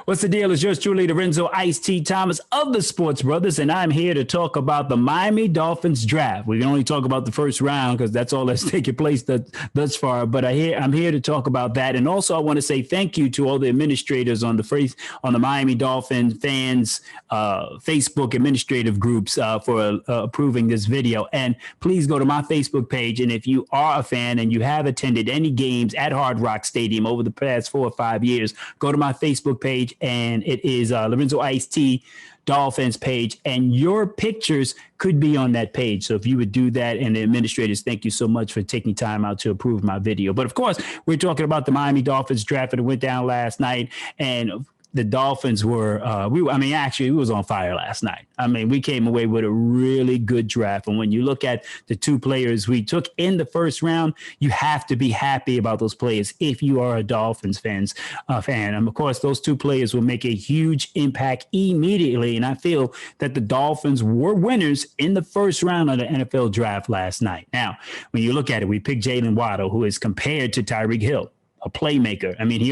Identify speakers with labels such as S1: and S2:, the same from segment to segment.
S1: What's the deal? It's yours truly, Lorenzo Ice-Tea Thomas of the Sports Brothers, and I'm here to talk about the Miami Dolphins draft. We can only talk about the first round because that's all that's taken place thus far. But I'm here to talk about that, and also I want to say thank you to all the administrators on the Miami Dolphins fans Facebook administrative groups for approving this video. And please go to my Facebook page, and if you are a fan and you have attended any games at Hard Rock Stadium over the past 4 or 5 years, go to my Facebook page, and it is Lorenzo Ice-Tea Dolphins page, and your pictures could be on that page. So if you would do that, and the administrators, thank you so much for taking time out to approve my video. But of course, we're talking about the Miami Dolphins draft that went down last night, and the Dolphins were, we was on fire last night. I mean, we came away with a really good draft. And when you look at the two players we took in the first round, you have to be happy about those players if you are a Dolphins fan. And of course, those two players will make a huge impact immediately. And I feel that the Dolphins were winners in the first round of the NFL draft last night. Now, when you look at it, we picked Jaylen Waddle, who is compared to Tyreek Hill, a playmaker. I mean, he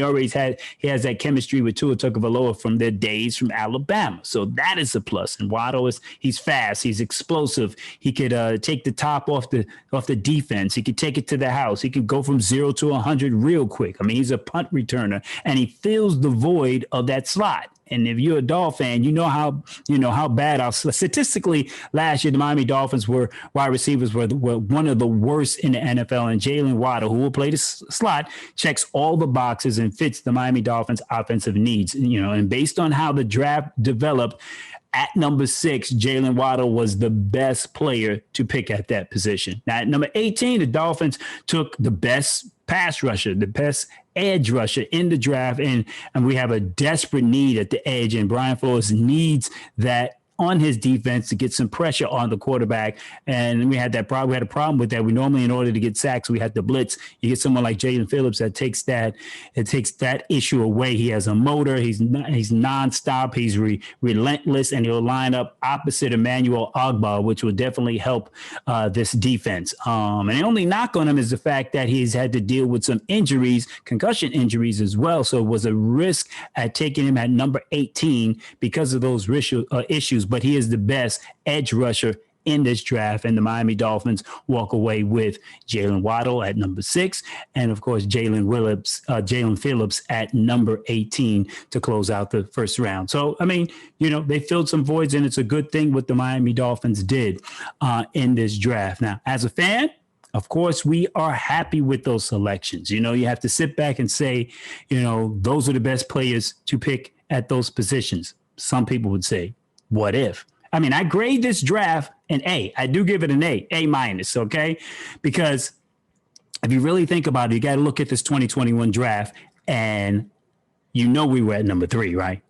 S1: has that chemistry with Tua Tagovailoa from their days from Alabama. So that is a plus. And Waddle he's fast, he's explosive. He could take the top off the defense. He could take it to the house. He could go from 0 to 100 real quick. I mean, he's a punt returner, and he fills the void of that slot. And if you're a Dolphin fan, you know how bad statistically last year the Miami Dolphins wide receivers were one of the worst in the NFL. And Jaylen Waddle, who will play the slot, checks all the boxes and fits the Miami Dolphins offensive needs. And based on how the draft developed, at number 6, Jaylen Waddle was the best player to pick at that position. Now, at number 18, the Dolphins took the best pass rusher, the best edge rusher in the draft, and we have a desperate need at the edge, and Brian Flores needs that on his defense to get some pressure on the quarterback. And we had a problem with that. We normally, in order to get sacks, we had to blitz. You get someone like Jaden Phillips that takes that issue away. He has a motor. He's nonstop. He's relentless, and he'll line up opposite Emmanuel Ogbah, which will definitely help this defense. And the only knock on him is the fact that he's had to deal with some injuries, concussion injuries as well. So it was a risk at taking him at number 18 because of those issues. But he is the best edge rusher in this draft, and the Miami Dolphins walk away with Jaylen Waddle at number 6, and of course Jalen Phillips at number 18 to close out the first round. So I mean, they filled some voids, and it's a good thing what the Miami Dolphins did in this draft. Now, as a fan, of course, we are happy with those selections. You have to sit back and say, those are the best players to pick at those positions. Some people would say, what if? I mean, I grade this draft an A. I do give it an A minus, okay? Because if you really think about it, you got to look at this 2021 draft, and we were at number 3, right?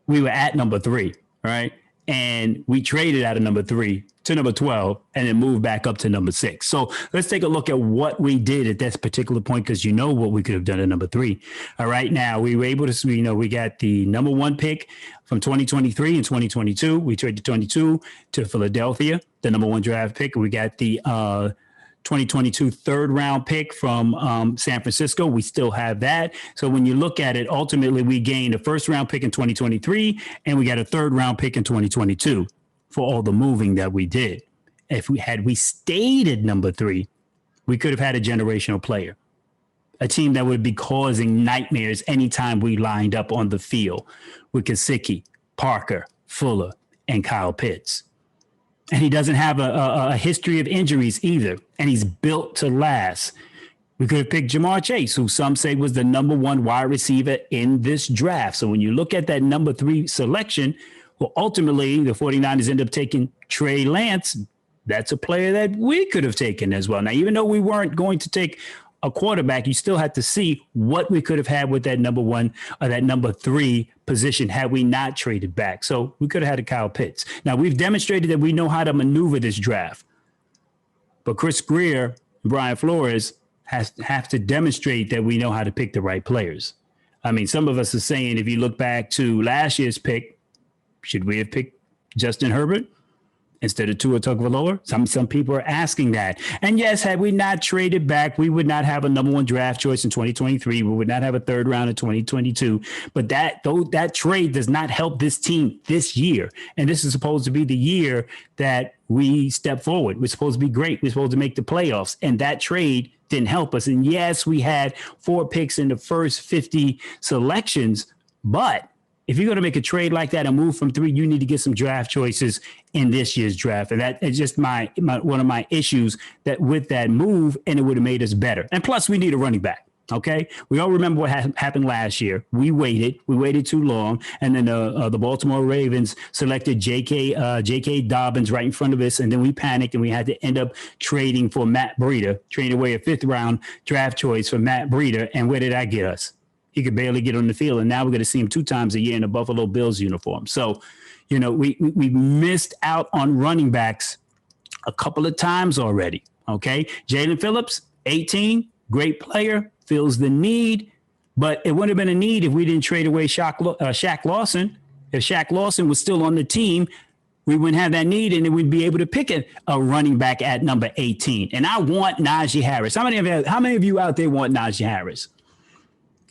S1: We were at number 3, right? And we traded out of number 3 to number 12 and then moved back up to number 6. So let's take a look at what we did at this particular point, because what we could have done at number 3. All right. Now we were able to, we got the number 1 pick from 2023 and 2022. We traded 22 to Philadelphia, the number 1 draft pick. We got the 2022 third round pick from San Francisco. We still have that. So when you look at it, ultimately we gained a first round pick in 2023, and we got a third round pick in 2022 for all the moving that we did. If we stayed at number 3, we could have had a generational player, a team that would be causing nightmares anytime we lined up on the field with Gesicki, Parker, Fuller, and Kyle Pitts. And he doesn't have a history of injuries either, and he's built to last. We could have picked Jamar Chase, who some say was the number 1 wide receiver in this draft. So when you look at that number 3 selection, well, ultimately, the 49ers end up taking Trey Lance. That's a player that we could have taken as well. Now, even though we weren't going to take a quarterback, you still had to see what we could have had with that number 1 or that number 3 position had we not traded back. So we could have had a Kyle Pitts. Now, we've demonstrated that we know how to maneuver this draft. But Chris Greer and Brian Flores have to demonstrate that we know how to pick the right players. I mean, some of us are saying, if you look back to last year's pick, should we have picked Justin Herbert? instead of Tua Tagovailoa? Some people are asking that. And yes, had we not traded back, we would not have a number one draft choice in 2023. We would not have a third round in 2022. But that trade does not help this team this year. And this is supposed to be the year that we step forward. We're supposed to be great. We're supposed to make the playoffs. And that trade didn't help us. And yes, we had 4 picks in the first 50 selections, but if you're going to make a trade like that and move from 3, you need to get some draft choices in this year's draft. And that is just one of my issues that with that move, and it would have made us better. And plus, we need a running back. OK, we all remember what happened last year. We waited too long. And then the Baltimore Ravens selected J.K. Dobbins right in front of us. And then we panicked and we had to end up trading for Matt Breida, trading away a 5th round draft choice for Matt Breida. And where did that get us? He could barely get on the field. And now we're going to see him 2 times a year in a Buffalo Bills uniform. So, we missed out on running backs a couple of times already. OK, Jalen Phillips, 18, great player, feels the need. But it wouldn't have been a need if we didn't trade away Shaq Lawson. If Shaq Lawson was still on the team, we wouldn't have that need, and we'd be able to pick a running back at number 18. And I want Najee Harris. How many of you out there want Najee Harris?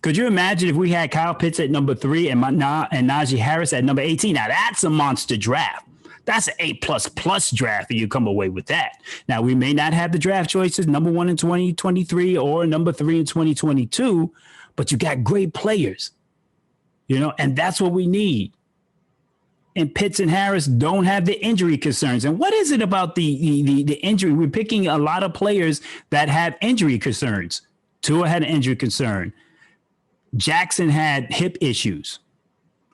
S1: Could you imagine if we had Kyle Pitts at number 3 and Najee Harris at number 18? Now, that's a monster draft. That's an A++ draft, and you come away with that. Now, we may not have the draft choices, number 1 in 2023 or number 3 in 2022, but you got great players, and that's what we need. And Pitts and Harris don't have the injury concerns. And what is it about the injury? We're picking a lot of players that have injury concerns. Tua had an injury concern. Jackson had hip issues.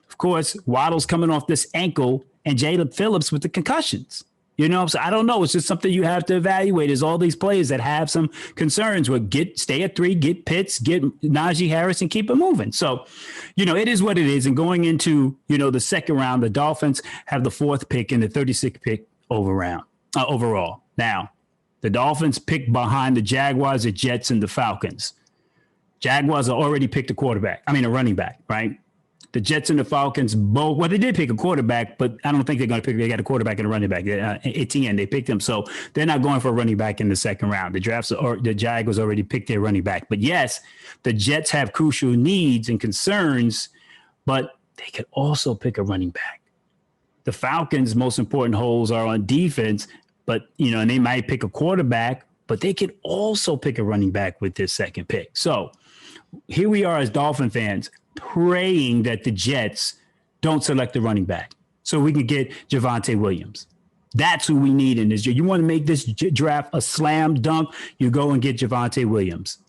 S1: Of course, Waddle's coming off this ankle, and Jalen Phillips with the concussions. So I don't know. It's just something you have to evaluate. Is all these players that have some concerns with stay at 3, get Pitts, get Najee Harris, and keep it moving. So, it is what it is. And going into, the second round, the Dolphins have the 4th pick and the 36th pick overall. Now, the Dolphins pick behind the Jaguars, the Jets, and the Falcons. Jaguars have already picked a running back, right? The Jets and the Falcons both, they did pick a quarterback, but I don't think they're going to pick, they got a quarterback and a running back. Etienne, they picked him. So they're not going for a running back in the second round. The Jaguars already picked their running back. But yes, the Jets have crucial needs and concerns, but they could also pick a running back. The Falcons' most important holes are on defense, but, and they might pick a quarterback, but they could also pick a running back with their second pick. So here we are as Dolphin fans praying that the Jets don't select the running back so we can get Javonte Williams. That's who we need in this year. You want to make this draft a slam dunk, you go and get Javonte Williams.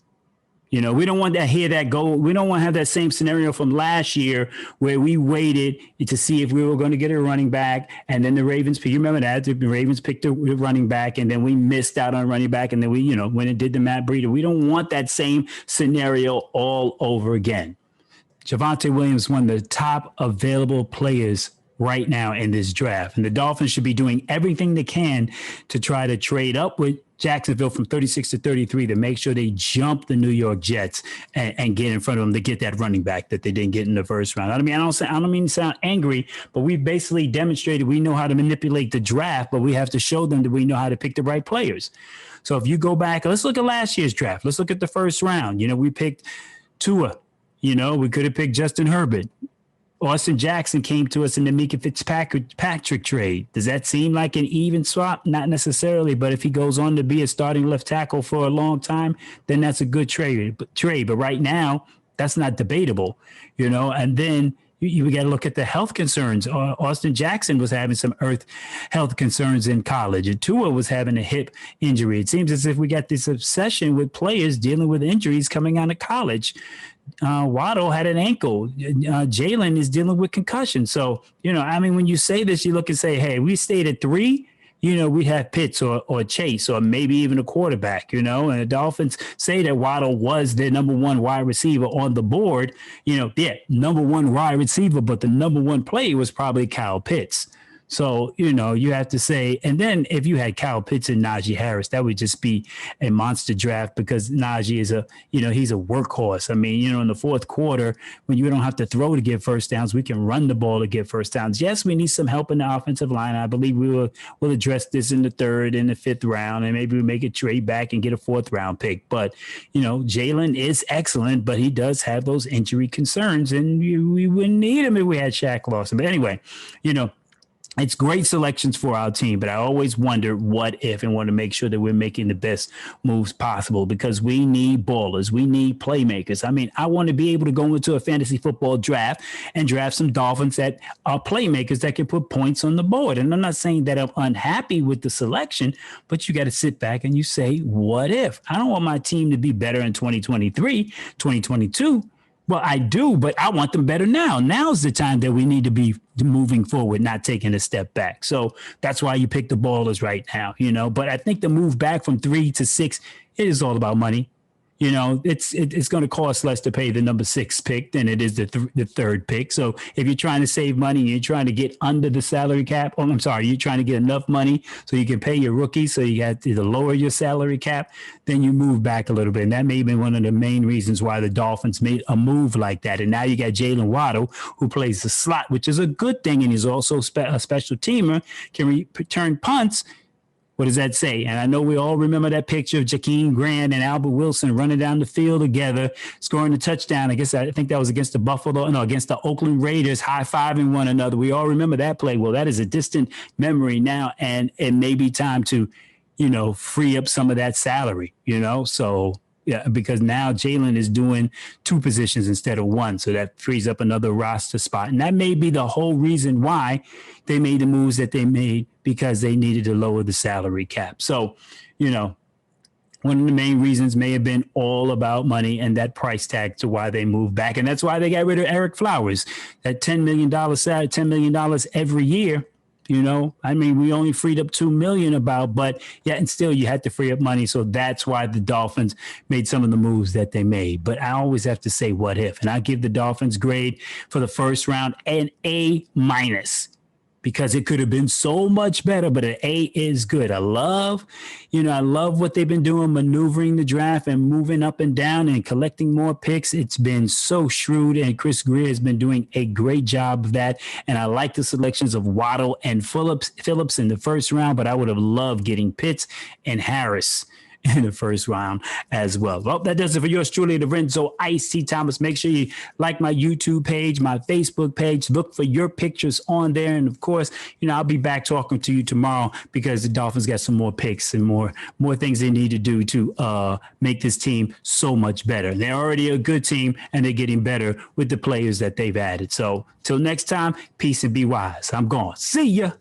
S1: We don't want to hear that go. We don't want to have that same scenario from last year where we waited to see if we were going to get a running back. And then the Ravens, you remember that? The Ravens picked a running back and then we missed out on running back. And then we, when it did the Matt Breida, we don't want that same scenario all over again. Javonte Williams is one of the top available players right now in this draft. And the Dolphins should be doing everything they can to try to trade up with Jacksonville from 36 to 33 to make sure they jump the New York Jets and get in front of them to get that running back that they didn't get in the first round. I don't mean to sound angry, but we basically demonstrated we know how to manipulate the draft, but we have to show them that we know how to pick the right players. So if you go back, let's look at last year's draft. Let's look at the first round. We picked Tua. We could have picked Justin Herbert. Austin Jackson came to us in the Mika Fitzpatrick trade. Does that seem like an even swap? Not necessarily, but if he goes on to be a starting left tackle for a long time, then that's a good trade. But right now, that's not debatable, and then you got to look at the health concerns. Austin Jackson was having some health concerns in college, and Tua was having a hip injury. It seems as if we got this obsession with players dealing with injuries coming out of college. Waddle had an ankle. Jaylen is dealing with concussion. So, when you say this, you look and say, hey, we stayed at 3, we have Pitts or Chase or maybe even a quarterback, and the Dolphins say that Waddle was their number 1 wide receiver on the board, number 1 wide receiver, but the number 1 player was probably Kyle Pitts. So, you have to say, and then if you had Kyle Pitts and Najee Harris, that would just be a monster draft because Najee is he's a workhorse. I mean, in the fourth quarter, when you don't have to throw to get first downs, we can run the ball to get first downs. Yes, we need some help in the offensive line. I believe we'll address this in the third and the fifth round, and maybe we make a trade back and get a fourth round pick. But, Jaylen is excellent, but he does have those injury concerns, and we wouldn't need him if we had Shaq Lawson. But anyway, it's great selections for our team, but I always wonder what if and want to make sure that we're making the best moves possible because we need ballers. We need playmakers. I mean, I want to be able to go into a fantasy football draft and draft some Dolphins that are playmakers that can put points on the board. And I'm not saying that I'm unhappy with the selection, but you got to sit back and you say, what if? I don't want my team to be better in 2023, 2022. Well, I do, but I want them better now. Now's the time that we need to be moving forward, not taking a step back. So that's why you pick the ballers right now, But I think the move back from 3 to 6, it is all about money. It's going to cost less to pay the number 6 pick than it is the third pick. So if you're trying to save money, you're trying to get under the salary cap. Oh, I'm sorry, you're trying to get enough money so you can pay your rookies. So you got to lower your salary cap. Then you move back a little bit. And that may have been one of the main reasons why the Dolphins made a move like that. And now you got Jaylen Waddle, who plays the slot, which is a good thing. And he's also a special teamer, can return punts. What does that say? And I know we all remember that picture of Jakeem Grant and Albert Wilson running down the field together, scoring a touchdown. I think that was against against the Oakland Raiders, high-fiving one another. We all remember that play. Well, that is a distant memory now, and it may be time to, free up some of that salary, So, yeah, because now Jaylen is doing 2 positions instead of 1. So that frees up another roster spot. And that may be the whole reason why they made the moves that they made, because they needed to lower the salary cap. So, one of the main reasons may have been all about money and that price tag to why they moved back. And that's why they got rid of Eric Flowers, that $10 million salary, $10 million every year. I mean, we only freed up $2 million but yeah, and still you had to free up money. So that's why the Dolphins made some of the moves that they made. But I always have to say, what if? And I give the Dolphins grade for the first round an A-, because it could have been so much better, but an A is good. I love what they've been doing, maneuvering the draft and moving up and down and collecting more picks. It's been so shrewd, and Chris Greer has been doing a great job of that. And I like the selections of Waddle and Phillips in the first round, but I would have loved getting Pitts and Harris in the first round as well. Well, that does it for yours truly, Lorenzo Ice-Tea Thomas. Make sure you like my YouTube page, my Facebook page. Look for your pictures on there. And of course, I'll be back talking to you tomorrow because the Dolphins got some more picks and more things they need to do to make this team so much better. They're already a good team, and they're getting better with the players that they've added. So till next time, peace and be wise. I'm gone. See ya.